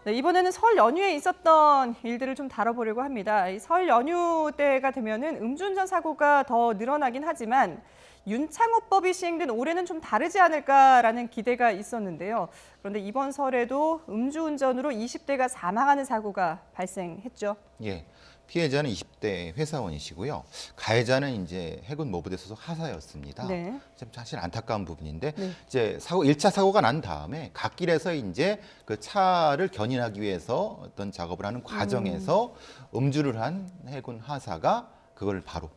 네, 이번에는 설 연휴에 있었던 일들을 좀 다뤄보려고 합니다. 이 설 연휴 때가 되면은 음주운전 사고가 더 늘어나긴 하지만 윤창호법이 시행된 올해는 좀 다르지 않을까라는 기대가 있었는데요. 그런데 이번 설에도 음주운전으로 20대가 사망하는 사고가 발생했죠. 예. 피해자는 20대 회사원이시고요. 가해자는 이제 해군 모부대 소속 하사였습니다. 네. 좀 사실 안타까운 부분인데 네. 이제 1차 사고가 난 다음에 갓길에서 이제 그 차를 견인하기 위해서 어떤 작업을 하는 과정에서 음주를 한 해군 하사가 그걸 바로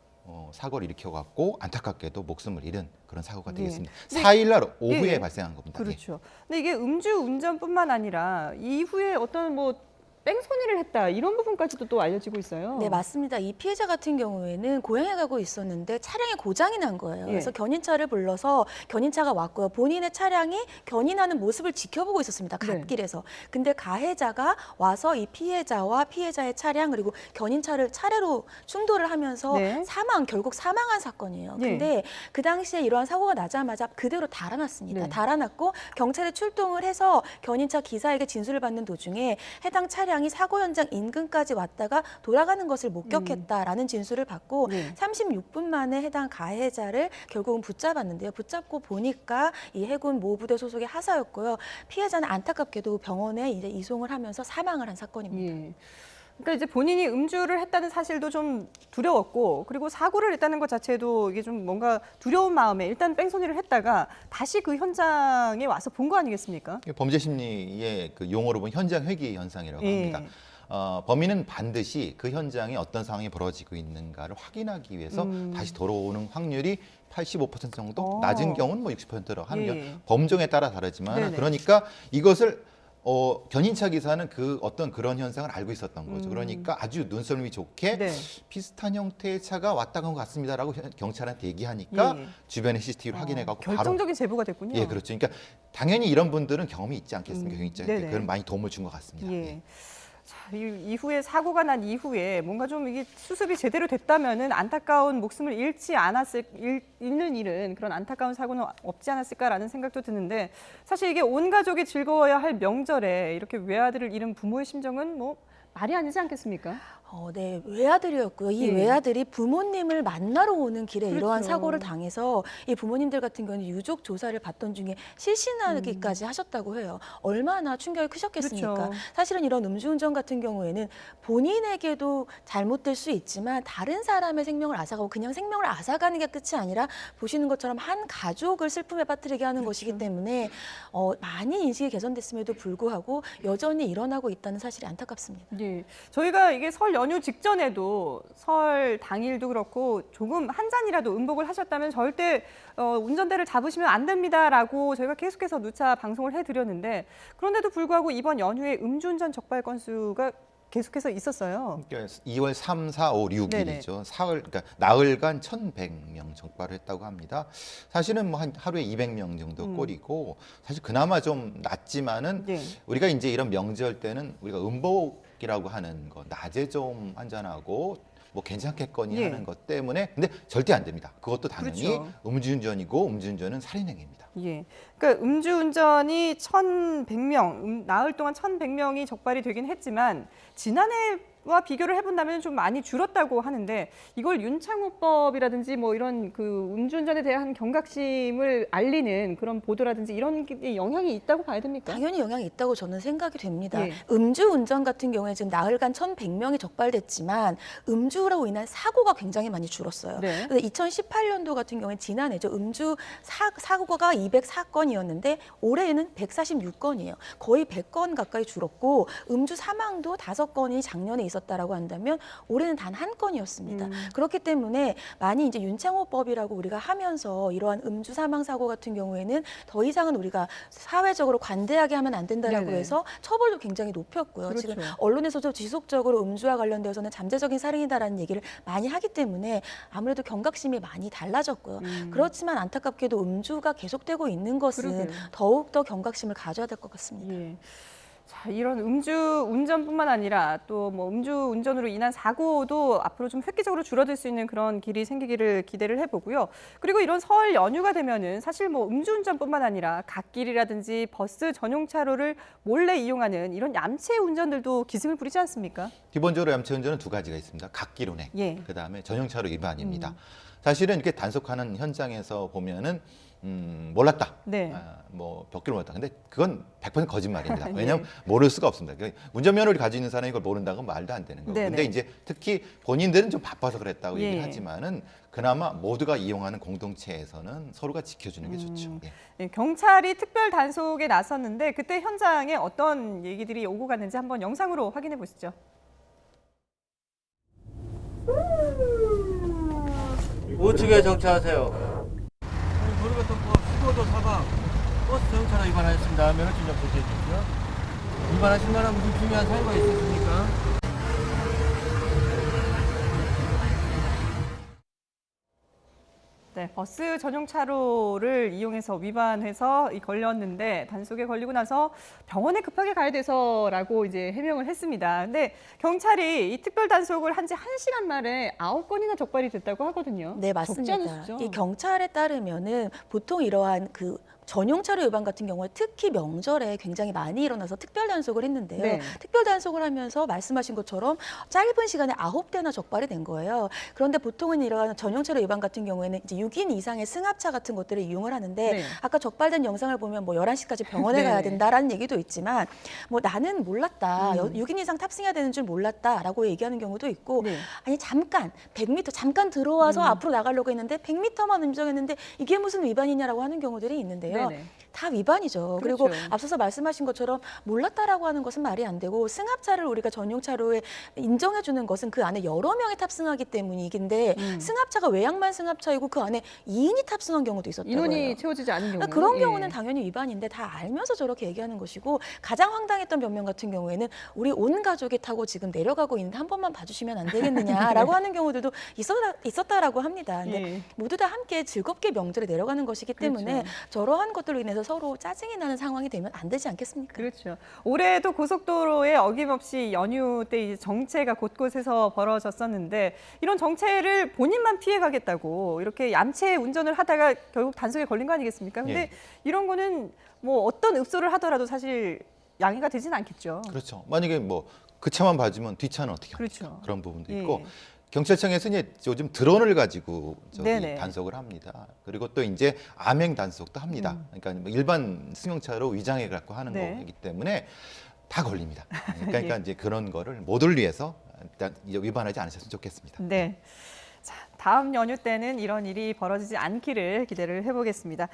사고를 일으켜갖고 안타깝게도 목숨을 잃은 그런 사고가 되겠습니다. 네. 4일 날 오후에 예, 예. 발생한 겁니다. 그렇죠. 근데 이게 음주운전뿐만 아니라 이후에 어떤 뭐 뺑소니를 했다 이런 부분까지도 또 알려지고 있어요. 네, 맞습니다. 이 피해자 같은 경우에는 고향에 가고 있었는데 차량에 고장이 난 거예요. 예. 그래서 견인차를 불러서 견인차가 왔고요. 본인의 차량이 견인하는 모습을 지켜보고 있었습니다. 네. 갓길에서. 근데 가해자가 와서 이 피해자와 피해자의 차량 그리고 견인차를 차례로 충돌을 하면서 네. 결국 사망한 사건이에요. 예. 근데 그 당시에 이러한 사고가 나자마자 그대로 달아났습니다. 네. 달아났고 경찰에 출동을 해서 견인차 기사에게 진술을 받는 도중에 해당 차량이 사고 현장 인근까지 왔다가 돌아가는 것을 목격했다라는 진술을 받고 네. 36분 만에 해당 가해자를 결국은 붙잡았는데요. 붙잡고 보니까 이 해군 모부대 소속의 하사였고요. 피해자는 안타깝게도 병원에 이제 이송을 하면서 사망을 한 사건입니다. 예. 그러니까 이제 본인이 음주를 했다는 사실도 좀 두려웠고, 그리고 사고를 했다는 것 자체도 이게 좀 뭔가 두려운 마음에 일단 뺑소니를 했다가 다시 그 현장에 와서 본 거 아니겠습니까? 범죄 심리의 그 용어로 보면 현장 회귀 현상이라고 예. 합니다. 범인은 반드시 그 현장에 어떤 상황이 벌어지고 있는가를 확인하기 위해서 다시 돌아오는 확률이 85% 정도, 낮은 경우는 뭐 60%로 하는 예. 게 범종에 따라 다르지만 네네. 그러니까 이것을 견인차 기사는 그 어떤 그런 현상을 알고 있었던 거죠. 그러니까 아주 눈썰미 좋게 네. 비슷한 형태의 차가 왔다 간 것 같습니다라고 경찰한테 얘기하니까 예. 주변에 CCTV를 확인해갖고 바로 결정적인 제보가 됐군요. 예, 그렇죠. 그러니까 당연히 이런 분들은 경험이 있지 않겠습니까? 네네. 경찰한테 그런 많이 도움을 준 것 같습니다. 예. 예. 자, 이후에 사고가 난 이후에 뭔가 좀 이게 수습이 제대로 됐다면은 안타까운 목숨을 잃는 일은 그런 안타까운 사고는 없지 않았을까라는 생각도 드는데 사실 이게 온 가족이 즐거워야 할 명절에 이렇게 외아들을 잃은 부모의 심정은 뭐 말이 아니지 않겠습니까? 네, 외아들이었고요. 이 예. 외아들이 부모님을 만나러 오는 길에 이러한 그렇죠. 사고를 당해서 이 부모님들 같은 경우는 유족 조사를 받던 중에 실신하기까지 하셨다고 해요. 얼마나 충격이 크셨겠습니까? 그렇죠. 사실은 이런 음주운전 같은 경우에는 본인에게도 잘못될 수 있지만 다른 사람의 생명을 앗아가고 그냥 생명을 앗아가는 게 끝이 아니라 보시는 것처럼 한 가족을 슬픔에 빠뜨리게 하는 것이기 때문에 많이 인식이 개선됐음에도 불구하고 여전히 일어나고 있다는 사실이 안타깝습니다. 예. 저희가 이게 설 연휴 직전에도 설 당일도 그렇고 조금 한 잔이라도 음복을 하셨다면 절대 운전대를 잡으시면 안 됩니다라고 저희가 계속해서 누차 방송을 해드렸는데 그런데도 불구하고 이번 연휴에 음주운전 적발 건수가 계속해서 있었어요. 그러니까 2월 3, 4, 5, 6일이죠. 네네. 그러니까 나흘간 1,100명 적발을 했다고 합니다. 사실은 뭐 하루에 200명 정도 꼴이고 사실 그나마 좀 낫지만은 네. 우리가 이제 이런 명절 때는 우리가 음복이라고 하는 거 낮에 좀 한잔하고 뭐 괜찮겠거니 예. 하는 것 때문에 근데 절대 안 됩니다. 그것도 당연히 그렇죠. 음주운전이고 음주운전은 살인행위입니다. 예. 그러니까 음주운전이 1,100명, 나흘 동안 1,100명이 적발이 되긴 했지만 지난해와 비교를 해본다면 좀 많이 줄었다고 하는데 이걸 윤창호법이라든지 뭐 이런 그 음주운전에 대한 경각심을 알리는 그런 보도라든지 이런 게 영향이 있다고 봐야 됩니까? 당연히 영향이 있다고 저는 생각이 됩니다. 예. 음주운전 같은 경우에 지금 나흘간 1,100명이 적발됐지만 음주로 인한 사고가 굉장히 많이 줄었어요. 네. 그래서 2018년도 같은 경우에 지난해죠. 음주 사고가 204건이었는데 올해에는 146건이에요. 거의 100건 가까이 줄었고 음주 사망도 5건이 작년에 있었다라고 한다면 올해는 단 한 건이었습니다. 그렇기 때문에 많이 이제 윤창호법이라고 우리가 하면서 이러한 음주 사망 사고 같은 경우에는 더 이상은 우리가 사회적으로 관대하게 하면 안 된다라고 네네. 해서 처벌도 굉장히 높였고요. 그렇죠. 지금 언론에서도 지속적으로 음주와 관련되어서는 잠재적인 살인이다라는 얘기를 많이 하기 때문에 아무래도 경각심이 많이 달라졌고요. 그렇지만 안타깝게도 음주가 계속되고 있는 것은 그러게요. 더욱 더 경각심을 가져야 될 것 같습니다. 예. 자, 이런 음주 운전뿐만 아니라 또 뭐 음주 운전으로 인한 사고도 앞으로 좀 획기적으로 줄어들 수 있는 그런 길이 생기기를 기대를 해보고요. 그리고 이런 설 연휴가 되면은 사실 뭐 음주 운전뿐만 아니라 갓길이라든지 버스 전용 차로를 몰래 이용하는 이런 얌체 운전들도 기승을 부리지 않습니까? 기본적으로 얌체 운전은 두 가지가 있습니다. 갓길 운행, 예. 그다음에 전용차로 위반입니다. 사실은 이렇게 단속하는 현장에서 보면은 몰랐다. 네. 뭐 벽길 몰랐다. 근데 그건 100% 거짓말입니다. 예. 왜냐하면 모를 수가 없습니다. 그러니까 운전면허를 가지고 있는 사람이 이걸 모른다고 말도 안 되는 거고. 네네. 근데 이제 특히 본인들은 좀 바빠서 그랬다고 예. 얘기를 하지만은 그나마 모두가 이용하는 공동체에서는 서로가 지켜주는 게 좋죠. 예. 네, 경찰이 특별 단속에 나섰는데 그때 현장에 어떤 얘기들이 오고 갔는지 한번 영상으로 확인해 보시죠. 우측에 정차하세요. 도로교통법 15도 4방 버스 정차로 위반하셨습니다. 면허증 좀 제시해 주십시오. 위반하신 만한 무슨 중요한 사유가 있으십니까? 네, 버스 전용 차로를 이용해서 위반해서 걸렸는데 단속에 걸리고 나서 병원에 급하게 가야 돼서라고 이제 해명을 했습니다. 근데 경찰이 이 특별 단속을 한 지 1시간 만에 9건이나 적발이 됐다고 하거든요. 네, 적지 않은 맞습니다. 수죠? 이 경찰에 따르면은 보통 이러한 그 전용차로 위반 같은 경우에 특히 명절에 굉장히 많이 일어나서 특별 단속을 했는데요. 네. 특별 단속을 하면서 말씀하신 것처럼 짧은 시간에 9대나 적발이 된 거예요. 그런데 보통은 이러한 전용차로 위반 같은 경우에는 이제 6인 이상의 승합차 같은 것들을 이용을 하는데 네. 아까 적발된 영상을 보면 뭐 11시까지 병원에 네. 가야 된다라는 얘기도 있지만 뭐 나는 몰랐다. 6인 이상 탑승해야 되는 줄 몰랐다라고 얘기하는 경우도 있고 네. 아니 잠깐 100m 잠깐 들어와서 앞으로 나가려고 했는데 100m만 음정했는데 이게 무슨 위반이냐라고 하는 경우들이 있는데요. 네네. 다 위반이죠. 그리고 그렇죠. 앞서서 말씀하신 것처럼 몰랐다라고 하는 것은 말이 안 되고 승합차를 우리가 전용차로에 인정해 주는 것은 그 안에 여러 명이 탑승하기 때문이긴데 승합차가 외양만 승합차이고 그 안에 2인이 탑승한 경우도 있었다고요. 인원이 채워지지 않은 경우. 그러니까 그런 경우는 당연히 위반인데 다 알면서 저렇게 얘기하는 것이고 가장 황당했던 변명 같은 경우에는 우리 온 가족이 타고 지금 내려가고 있는데 한 번만 봐주시면 안 되겠느냐라고 하는 경우들도 있었다라고 합니다. 근데 예. 모두 다 함께 즐겁게 명절에 내려가는 것이기 때문에 그렇죠. 저러한 것들로 인해서 서로 짜증이 나는 상황이 되면 안 되지 않겠습니까? 그렇죠. 올해도 고속도로에 어김없이 연휴 때 이제 정체가 곳곳에서 벌어졌었는데 이런 정체를 본인만 피해가겠다고 이렇게 얌체 운전을 하다가 결국 단속에 걸린 거 아니겠습니까? 근데 예. 이런 거는 뭐 어떤 읍소를 하더라도 사실 양해가 되지는 않겠죠. 그렇죠. 만약에 뭐 그 차만 봐주면 뒷차는 어떻게 합니까? 그렇죠. 그런 부분도 예. 있고 경찰청에서 이제 요즘 드론을 가지고 네네. 단속을 합니다. 그리고 또 이제 암행 단속도 합니다. 그러니까 뭐 일반 승용차로 위장해 갖고 하는 네. 거기 때문에 다 걸립니다. 그러니까 이제 그런 거를 모두를 위해서 일단 위반하지 않으셨으면 좋겠습니다. 네. 자, 다음 연휴 때는 이런 일이 벌어지지 않기를 기대를 해보겠습니다.